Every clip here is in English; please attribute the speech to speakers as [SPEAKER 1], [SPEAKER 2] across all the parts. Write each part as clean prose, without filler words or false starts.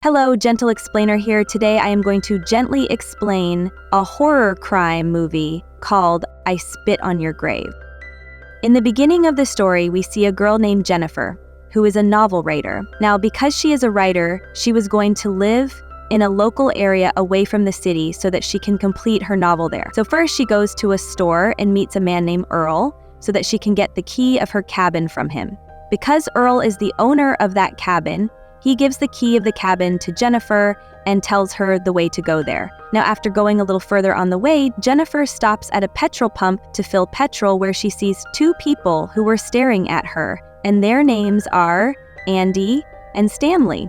[SPEAKER 1] Hello, Gentle Explainer here. Today I am going to gently explain a horror crime movie called I Spit on Your Grave. In the beginning of the story, we see a girl named Jennifer, who is a novel writer. Now, because she is a writer, she was going to live in a local area away from the city so that she can complete her novel there. So first she goes to a store and meets a man named Earl so that she can get the key of her cabin from him. Because Earl is the owner of that cabin, he gives the key of the cabin to Jennifer and tells her the way to go there. Now, after going a little further on the way, Jennifer stops at a petrol pump to fill petrol where she sees two people who were staring at her, and their names are Andy and Stanley.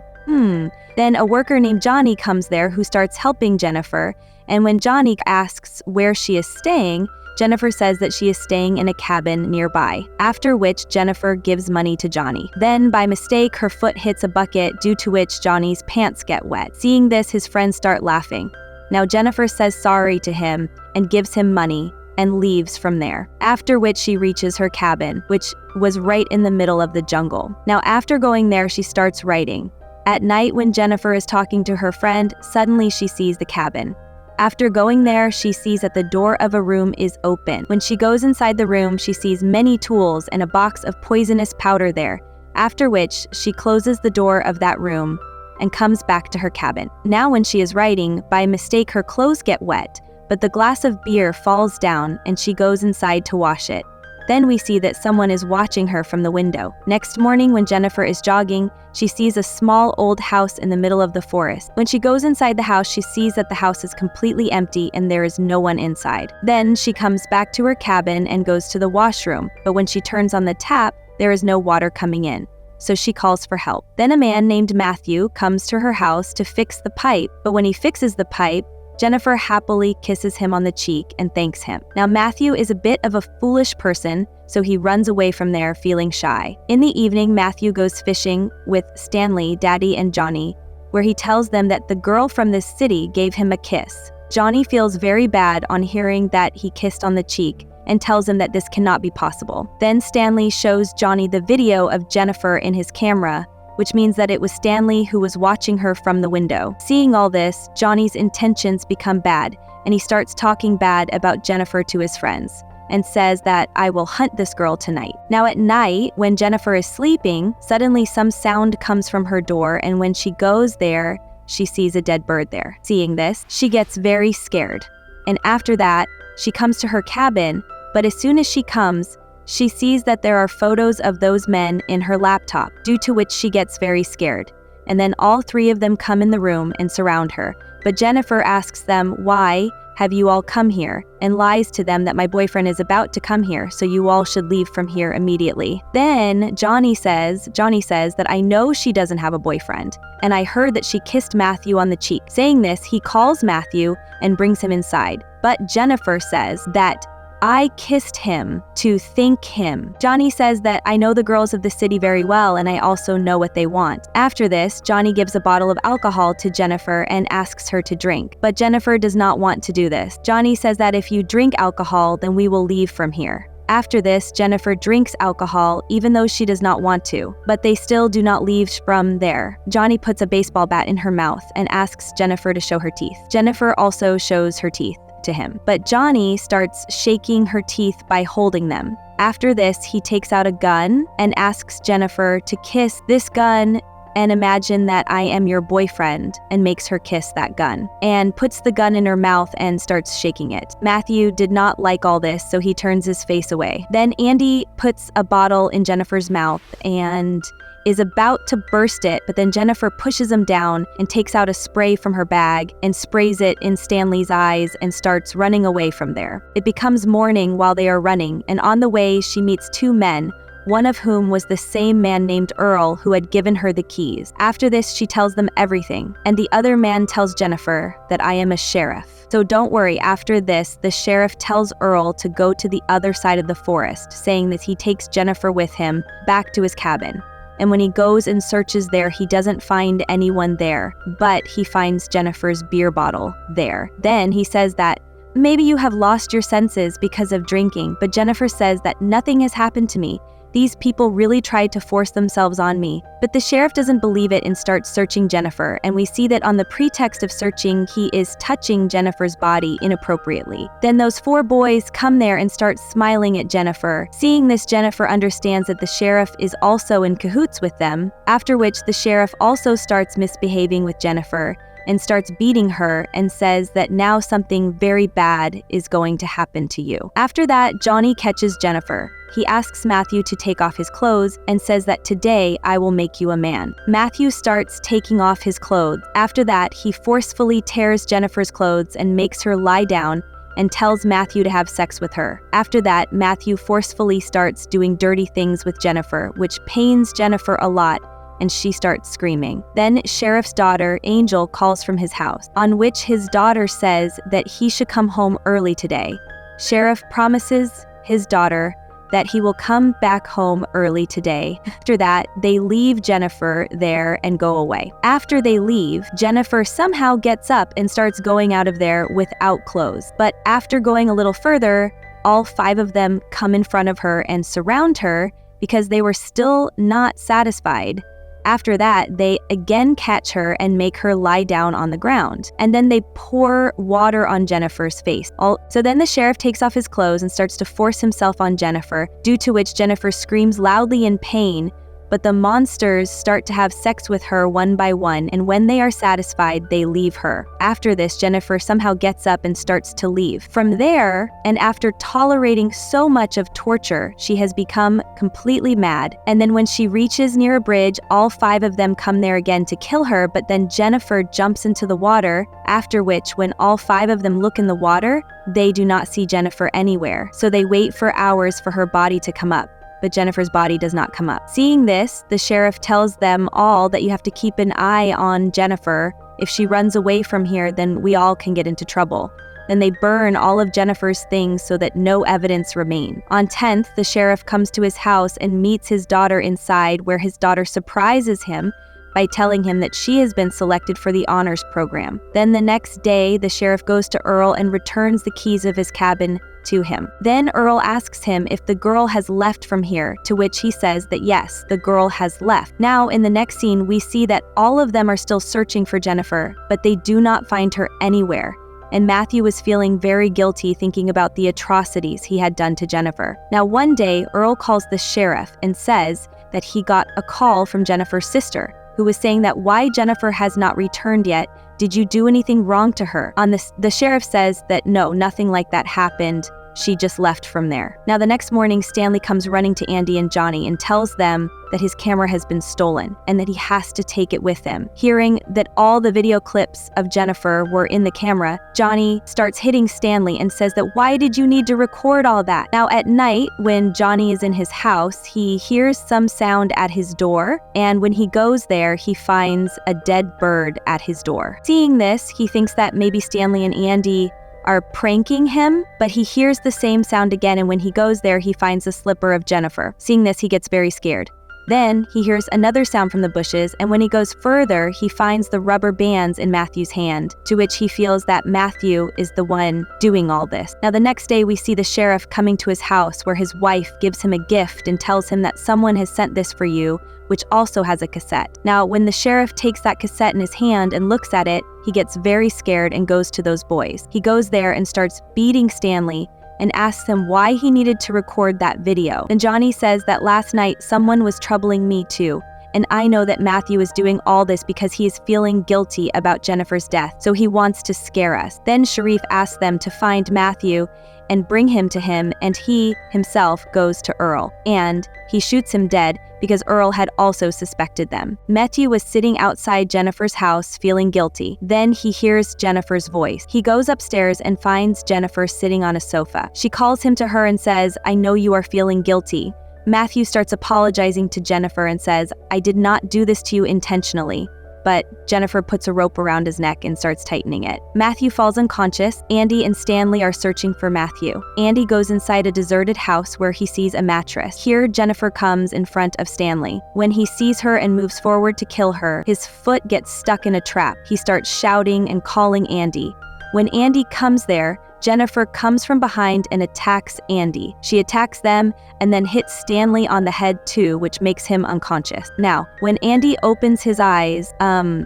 [SPEAKER 1] Then a worker named Johnny comes there who starts helping Jennifer, and when Johnny asks where she is staying, Jennifer says that she is staying in a cabin nearby, after which Jennifer gives money to Johnny. Then, by mistake, her foot hits a bucket, due to which Johnny's pants get wet. Seeing this, his friends start laughing. Now, Jennifer says sorry to him and gives him money and leaves from there, after which she reaches her cabin, which was right in the middle of the jungle. Now, after going there, she starts writing. At night, when Jennifer is talking to her friend, suddenly she sees the cabin. After going there, she sees that the door of a room is open. When she goes inside the room, she sees many tools and a box of poisonous powder there, after which she closes the door of that room and comes back to her cabin. Now when she is writing, by mistake her clothes get wet, but the glass of beer falls down and she goes inside to wash it. Then we see that someone is watching her from the window. Next morning, when Jennifer is jogging, she sees a small old house in the middle of the forest. When she goes inside the house, she sees that the house is completely empty and there is no one inside. Then she comes back to her cabin and goes to the washroom, but when she turns on the tap, there is no water coming in. So she calls for help. Then a man named Matthew comes to her house to fix the pipe, but when he fixes the pipe, Jennifer happily kisses him on the cheek and thanks him. Now, Matthew is a bit of a foolish person, so he runs away from there feeling shy. In the evening, Matthew goes fishing with Stanley, Daddy, and Johnny, where he tells them that the girl from this city gave him a kiss. Johnny feels very bad on hearing that he kissed on the cheek and tells him that this cannot be possible. Then Stanley shows Johnny the video of Jennifer in his camera, which means that it was Stanley who was watching her from the window. Seeing all this, Johnny's intentions become bad, and he starts talking bad about Jennifer to his friends, and says that I will hunt this girl tonight. Now at night, when Jennifer is sleeping, suddenly some sound comes from her door, and when she goes there, she sees a dead bird there. Seeing this, she gets very scared, and after that, she comes to her cabin, but as soon as she comes, she sees that there are photos of those men in her laptop, due to which she gets very scared. And then all three of them come in the room and surround her. But Jennifer asks them, "Why have you all come here?" and lies to them that my boyfriend is about to come here, so you all should leave from here immediately. Then Johnny says that I know she doesn't have a boyfriend, and I heard that she kissed Matthew on the cheek. Saying this, he calls Matthew and brings him inside. But Jennifer says that I kissed him to thank him. Johnny says that I know the girls of the city very well and I also know what they want. After this, Johnny gives a bottle of alcohol to Jennifer and asks her to drink. But Jennifer does not want to do this. Johnny says that if you drink alcohol, then we will leave from here. After this, Jennifer drinks alcohol even though she does not want to, but they still do not leave from there. Johnny puts a baseball bat in her mouth and asks Jennifer to show her teeth. Jennifer also shows her teeth to him, but Johnny starts shaking her teeth by holding them. After this, he takes out a gun and asks Jennifer to kiss this gun and imagine that I am your boyfriend, and makes her kiss that gun and puts the gun in her mouth and starts shaking it. Matthew did not like all this, so he turns his face away. Then Andy puts a bottle in Jennifer's mouth and is about to burst it, but then Jennifer pushes him down and takes out a spray from her bag and sprays it in Stanley's eyes and starts running away from there. It becomes morning while they are running, and on the way she meets two men, one of whom was the same man named Earl who had given her the keys. After this, she tells them everything, and the other man tells Jennifer that I am a sheriff. So don't worry, after this, the sheriff tells Earl to go to the other side of the forest, saying that he takes Jennifer with him back to his cabin. And when he goes and searches there, he doesn't find anyone there, but he finds Jennifer's beer bottle there. Then he says that maybe you have lost your senses because of drinking, but Jennifer says that nothing has happened to me, These people really tried to force themselves on me. But the sheriff doesn't believe it and starts searching Jennifer, and we see that on the pretext of searching, he is touching Jennifer's body inappropriately. Then those 4 boys come there and start smiling at Jennifer. Seeing this, Jennifer understands that the sheriff is also in cahoots with them, after which the sheriff also starts misbehaving with Jennifer and starts beating her and says that now something very bad is going to happen to you. After that, Johnny catches Jennifer. He asks Matthew to take off his clothes and says that today I will make you a man. Matthew starts taking off his clothes. After that, he forcefully tears Jennifer's clothes and makes her lie down and tells Matthew to have sex with her. After that, Matthew forcefully starts doing dirty things with Jennifer, which pains Jennifer a lot, and she starts screaming. Then Sheriff's daughter, Angel, calls from his house, on which his daughter says that he should come home early today. Sheriff promises his daughter that he will come back home early today. After that, they leave Jennifer there and go away. After they leave, Jennifer somehow gets up and starts going out of there without clothes. But after going a little further, all 5 of them come in front of her and surround her because they were still not satisfied. After that, they again catch her and make her lie down on the ground. And then they pour water on Jennifer's face. So then the sheriff takes off his clothes and starts to force himself on Jennifer, due to which Jennifer screams loudly in pain, but the monsters start to have sex with her one by one, and when they are satisfied, they leave her. After this, Jennifer somehow gets up and starts to leave. From there, and after tolerating so much of torture, she has become completely mad. And then when she reaches near a bridge, all 5 of them come there again to kill her, but then Jennifer jumps into the water, after which, when all 5 of them look in the water, they do not see Jennifer anywhere. So they wait for hours for her body to come up, but Jennifer's body does not come up. Seeing this, the sheriff tells them all that you have to keep an eye on Jennifer. If she runs away from here, then we all can get into trouble. Then they burn all of Jennifer's things so that no evidence remain. On 10th, the sheriff comes to his house and meets his daughter inside, where his daughter surprises him by telling him that she has been selected for the honors program. Then the next day, the sheriff goes to Earl and returns the keys of his cabin to him. Then Earl asks him if the girl has left from here, to which he says that yes, the girl has left. Now, in the next scene, we see that all of them are still searching for Jennifer, but they do not find her anywhere. And Matthew was feeling very guilty thinking about the atrocities he had done to Jennifer. Now, one day, Earl calls the sheriff and says that he got a call from Jennifer's sister, who was saying that why Jennifer has not returned yet. Did you do anything wrong to her? On this, the sheriff says that no, nothing like that happened. She just left from there. Now, the next morning, Stanley comes running to Andy and Johnny and tells them that his camera has been stolen and that he has to take it with him. Hearing that all the video clips of Jennifer were in the camera, Johnny starts hitting Stanley and says that why did you need to record all that? Now, at night, when Johnny is in his house, he hears some sound at his door, and when he goes there, he finds a dead bird at his door. Seeing this, he thinks that maybe Stanley and Andy are pranking him, but he hears the same sound again, and when he goes there, he finds the slipper of Jennifer. Seeing this, he gets very scared. Then he hears another sound from the bushes, and when he goes further, he finds the rubber bands in Matthew's hand, to which he feels that Matthew is the one doing all this. Now, the next day, we see the sheriff coming to his house, where his wife gives him a gift and tells him that someone has sent this for you, which also has a cassette. Now, when the sheriff takes that cassette in his hand and looks at it, he gets very scared and goes to those boys. He goes there and starts beating Stanley and asks him why he needed to record that video. Then Johnny says that last night someone was troubling me too, and I know that Matthew is doing all this because he is feeling guilty about Jennifer's death, so he wants to scare us. Then Sharif asks them to find Matthew and bring him to him, and he himself goes to Earl, and he shoots him dead because Earl had also suspected them. Matthew was sitting outside Jennifer's house feeling guilty. Then he hears Jennifer's voice. He goes upstairs and finds Jennifer sitting on a sofa. She calls him to her and says, "I know you are feeling guilty." Matthew starts apologizing to Jennifer and says, "I did not do this to you intentionally." But Jennifer puts a rope around his neck and starts tightening it. Matthew falls unconscious. Andy and Stanley are searching for Matthew. Andy goes inside a deserted house where he sees a mattress. Here, Jennifer comes in front of Stanley. When he sees her and moves forward to kill her, his foot gets stuck in a trap. He starts shouting and calling Andy. When Andy comes there, Jennifer comes from behind and attacks Andy. She attacks them and then hits Stanley on the head too, which makes him unconscious. Now, when Andy opens his eyes,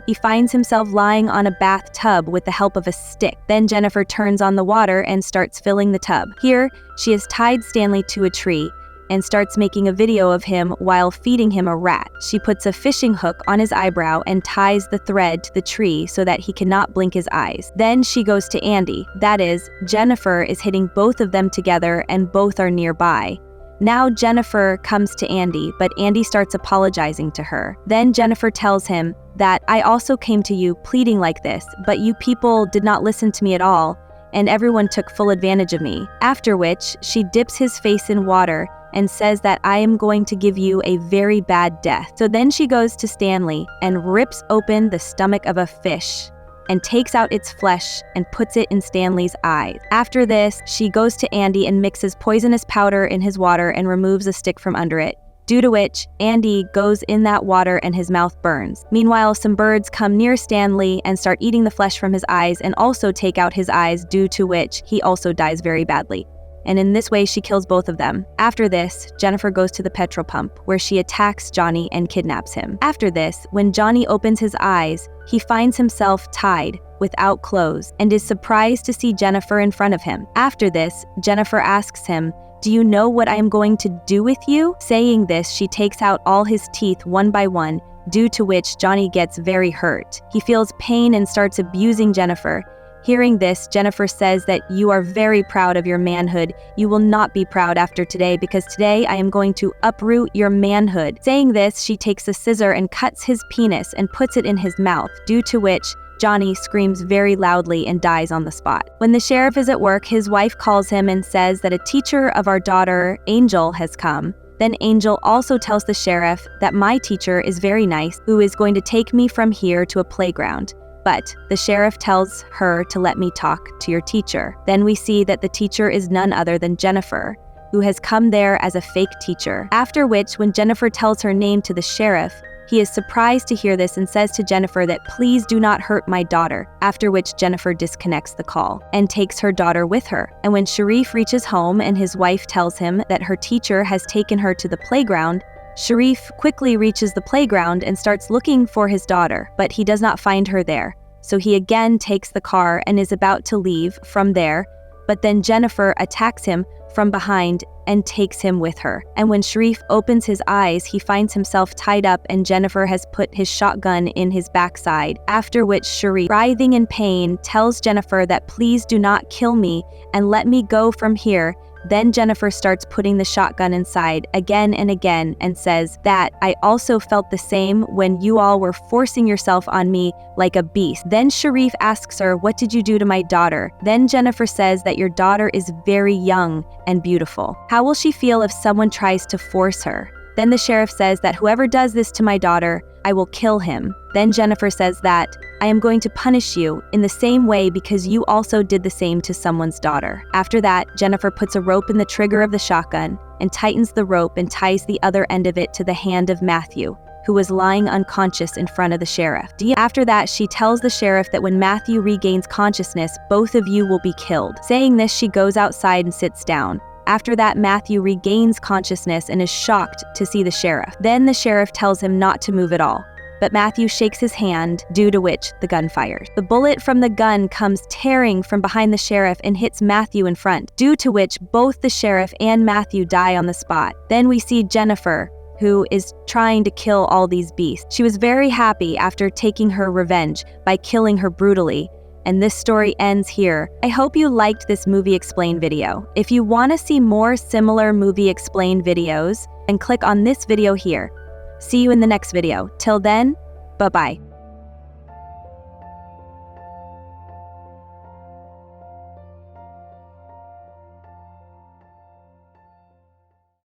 [SPEAKER 1] he finds himself lying on a bathtub with the help of a stick. Then Jennifer turns on the water and starts filling the tub. Here, she has tied Stanley to a tree and starts making a video of him while feeding him a rat. She puts a fishing hook on his eyebrow and ties the thread to the tree so that he cannot blink his eyes. Then she goes to Andy. That is, Jennifer is hitting both of them together and both are nearby. Now Jennifer comes to Andy, but Andy starts apologizing to her. Then Jennifer tells him that I also came to you pleading like this, but you people did not listen to me at all, and everyone took full advantage of me. After which, she dips his face in water and says that I am going to give you a very bad death. So then she goes to Stanley and rips open the stomach of a fish and takes out its flesh and puts it in Stanley's eyes. After this, she goes to Andy and mixes poisonous powder in his water and removes a stick from under it, due to which Andy goes in that water and his mouth burns. Meanwhile, some birds come near Stanley and start eating the flesh from his eyes and also take out his eyes, due to which he also dies very badly. And in this way, she kills both of them. After this, Jennifer goes to the petrol pump, where she attacks Johnny and kidnaps him. After this, when Johnny opens his eyes, he finds himself tied, without clothes, and is surprised to see Jennifer in front of him. After this, Jennifer asks him, "Do you know what I am going to do with you?" Saying this, she takes out all his teeth one by one, due to which Johnny gets very hurt. He feels pain and starts abusing Jennifer. Hearing this, Jennifer says that you are very proud of your manhood. You will not be proud after today, because today I am going to uproot your manhood. Saying this, she takes a scissor and cuts his penis and puts it in his mouth, due to which Johnny screams very loudly and dies on the spot. When the sheriff is at work, his wife calls him and says that a teacher of our daughter, Angel, has come. Then Angel also tells the sheriff that my teacher is very nice, who is going to take me from here to a playground. But the sheriff tells her to let me talk to your teacher. Then we see that the teacher is none other than Jennifer, who has come there as a fake teacher. After which, when Jennifer tells her name to the sheriff, he is surprised to hear this and says to Jennifer that please do not hurt my daughter, after which Jennifer disconnects the call and takes her daughter with her. And when Sharif reaches home and his wife tells him that her teacher has taken her to the playground, Sharif quickly reaches the playground and starts looking for his daughter, but he does not find her there. So he again takes the car and is about to leave from there, but then Jennifer attacks him from behind and takes him with her. And when Sharif opens his eyes, he finds himself tied up and Jennifer has put his shotgun in his backside, after which Sharif, writhing in pain, tells Jennifer that please do not kill me and let me go from here. Then Jennifer starts putting the shotgun inside again and again and says that I also felt the same when you all were forcing yourself on me like a beast. Then Sharif asks her, what did you do to my daughter? Then Jennifer says that your daughter is very young and beautiful. How will she feel if someone tries to force her? Then the sheriff says that whoever does this to my daughter, I will kill him. Then Jennifer says that I am going to punish you in the same way because you also did the same to someone's daughter. After that, Jennifer puts a rope in the trigger of the shotgun and tightens the rope and ties the other end of it to the hand of Matthew, who was lying unconscious in front of the sheriff. After that, she tells the sheriff that when Matthew regains consciousness, both of you will be killed. Saying this, she goes outside and sits down. After that, Matthew regains consciousness and is shocked to see the sheriff. Then the sheriff tells him not to move at all, but Matthew shakes his hand, due to which the gun fires. The bullet from the gun comes tearing from behind the sheriff and hits Matthew in front, due to which both the sheriff and Matthew die on the spot. Then we see Jennifer, who is trying to kill all these beasts. She was very happy after taking her revenge by killing her brutally. And this story ends here. I hope you liked this movie explain video. If you want to see more similar movie explain videos, then click on this video here. See you in the next video. Till then, bye-bye.